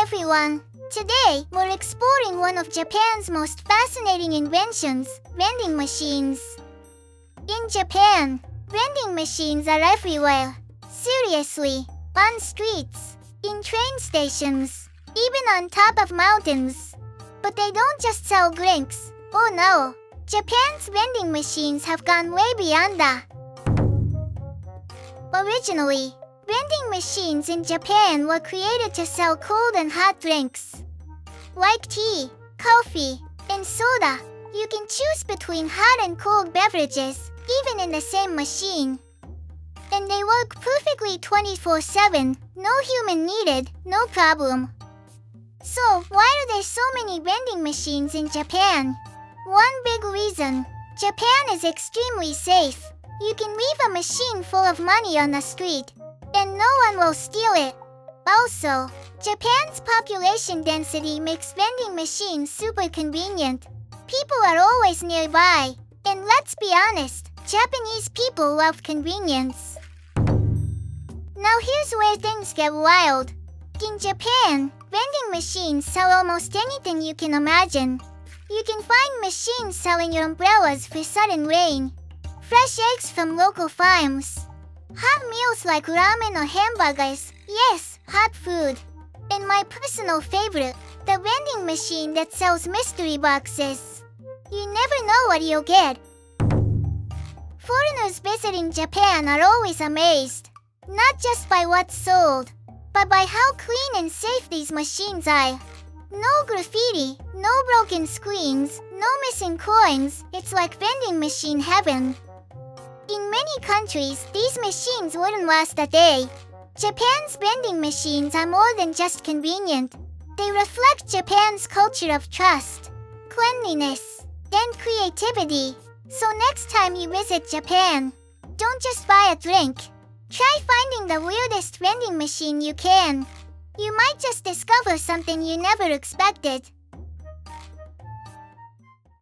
everyone! Today, we're exploring one of Japan's most fascinating inventions, vending machines. In Japan, vending machines are everywhere. Seriously, on streets, in train stations, even on top of mountains. But they don't just sell drinks. Oh no! Japan's vending machines have gone way beyond that. Originally, vending machines in Japan were created to sell cold and hot drinks. Like tea, coffee, and soda, you can choose between hot and cold beverages, even in the same machine. And they work perfectly 24/7, no human needed, no problem. So, why are there so many vending machines in Japan? One big reason: Japan is extremely safe. You can leave a machine full of money on the street, and no one will steal it. Also, Japan's population density makes vending machines super convenient. People are always nearby, and let's be honest, Japanese people love convenience. Now here's where things get wild. In Japan, vending machines sell almost anything you can imagine. You can find machines selling your umbrellas for sudden rain, fresh eggs from local farms, hot meals like ramen or hamburgers, yes, hot food. And my personal favorite, the vending machine that sells mystery boxes. You never know what you'll get. Foreigners visiting Japan are always amazed, not just by what's sold, but by how clean and safe these machines are. No graffiti, no broken screens, no missing coins. It's like vending machine heaven. In many countries, these machines wouldn't last a day. Japan's vending machines are more than just convenient. They reflect Japan's culture of trust, cleanliness, and creativity. So next time you visit Japan, don't just buy a drink. Try finding the weirdest vending machine you can. You might just discover something you never expected.